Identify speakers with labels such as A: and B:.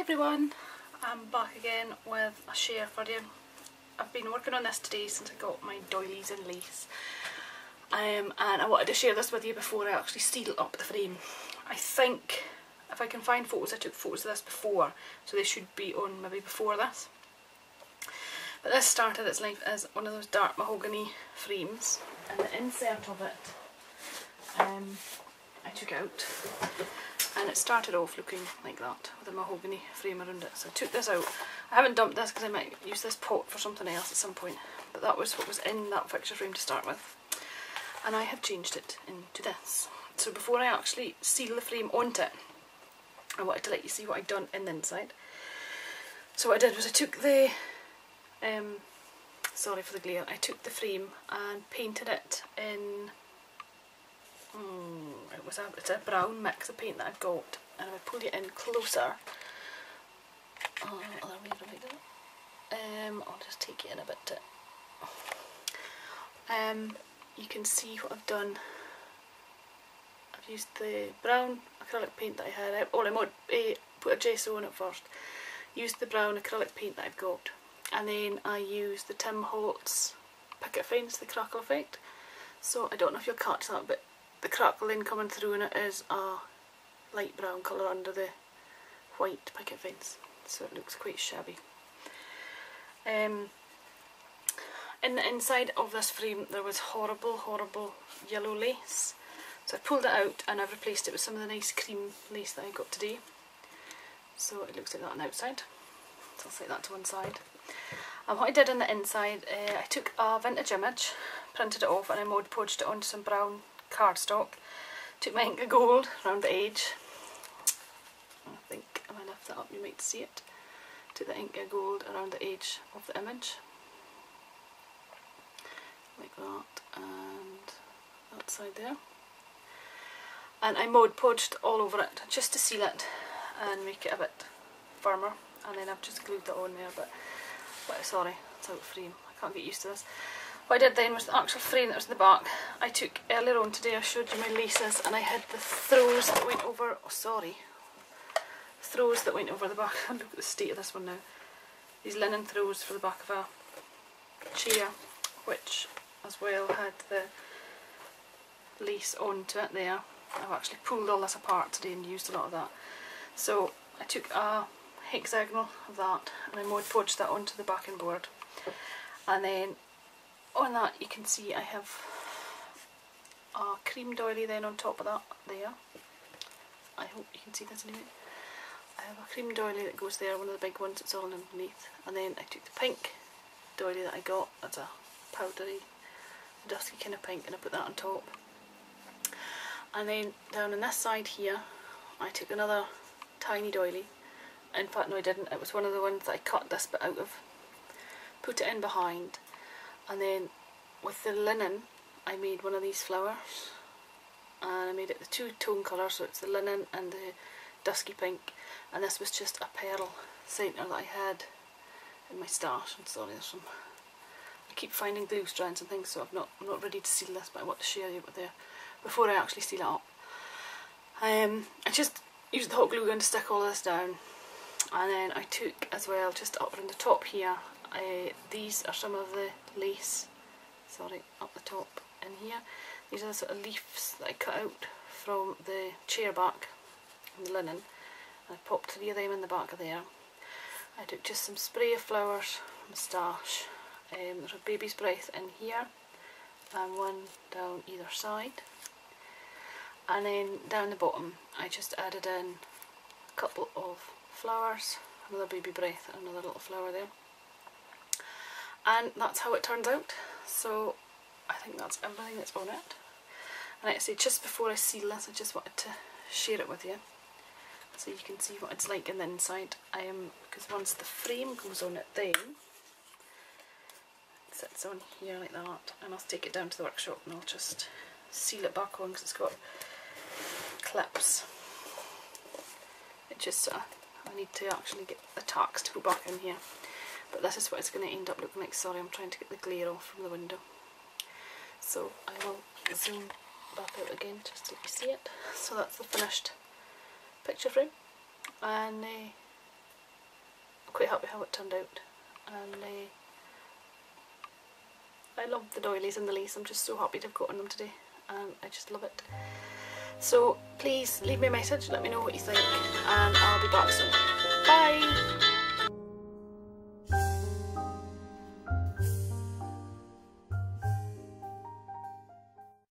A: everyone, I'm back again with a share for you. I've been working on this today since I got my doilies in lace, and I wanted to share this with you before I actually seal up the frame. I think if I can find photos, I took photos of this before, so they should be on maybe before this. But this started its life as one of those dark mahogany frames, and the insert of it I took out, and it started off looking like that with a mahogany frame around it. So I took this out. I haven't dumped this because I might use this pot for something else at some point, but that was what was in that fixture frame to start with, and I have changed it into this. So before I actually seal the frame onto it, I wanted to let you see what I'd done in the inside. So what I did was I took the sorry for the glare, I took the frame and painted it in it's a brown mix of paint that I've got, and if I pull you in closer, other way to make it, I'll just take you in a bit. You can see what I've done. I've used the brown acrylic paint that I had. I put a gesso on it first. Used the brown acrylic paint that I've got, and then I used the Tim Holtz picket fence, the crackle effect. So I don't know if you'll catch that, but the crackling coming through in it is a light brown colour under the white picket fence, so it looks quite shabby. In the inside of this frame there was horrible yellow lace, so I pulled it out and I've replaced it with some of the nice cream lace that I got today. So it looks like that on the outside, so I'll set that to one side. And what I did on the inside, I took a vintage image, printed it off, and I Mod Podged it onto some brown cardstock. Took my ink of gold around the edge. I think if I lift that up you might see it. Took the ink of gold around the edge of the image, like that, and that side there. And I Mod Podged all over it just to seal it and make it a bit firmer. And then I've just glued that on there, but sorry, it's out of frame. I can't get used to this. What I did then was the actual frame that was in the back. I took earlier on today, I showed you my laces, and I had the throws that went over, throws that went over the back. Look at the state of this one now. These linen throws for the back of a chair, which as well had the lace onto it there. I've actually pulled all this apart today and used a lot of that. So I took a hexagonal of that and I Mod Podged that onto the backing board, and then on that you can see I have a cream doily then on top of that there. I hope you can see this anyway. I have a cream doily that goes there, one of the big ones, it's all underneath, and then I took the pink doily that I got, that's a powdery, dusky kind of pink, and I put that on top. And then down on this side here I took another tiny doily. In fact no I didn't, it was one of the ones that I cut this bit out of, put it in behind, and then with the linen I made one of these flowers, and I made it the two-tone colour, so it's the linen and the dusky pink, and this was just a pearl centre that I had in my stash. And sorry, there's some, I keep finding glue strands and things, so I'm not ready to seal this, but I want to share you with there before I actually seal it up. I just used the hot glue gun to stick all this down, and then I took as well, just up around the top here, these are some of the lace, up the top in here. These are the sort of leaves that I cut out from the chair back and the linen, and I popped 3 of them in the back of there. I took just some spray of flowers from my stash. There's a baby's breath in here and one down either side, and then down the bottom I just added in a couple of flowers, another baby breath and another little flower there, and that's how it turns out. So I think that's everything that's on it. And like I say, just before I seal this I just wanted to share it with you so you can see what it's like in the inside. Because once the frame goes on it, then it sits on here like that, and I'll take it down to the workshop and I'll just seal it back on because it's got clips. It just I need to actually get the tacks to go back in here, but this is what it's going to end up looking like. Sorry, I'm trying to get the glare off from the window. So I will zoom back out again just so you see it. So that's the finished picture frame, and quite happy how it turned out, and I love the doilies and the lace. I'm just so happy to have gotten them today, and I just love it. So please leave me a message, let me know what you think, and I'll be back soon.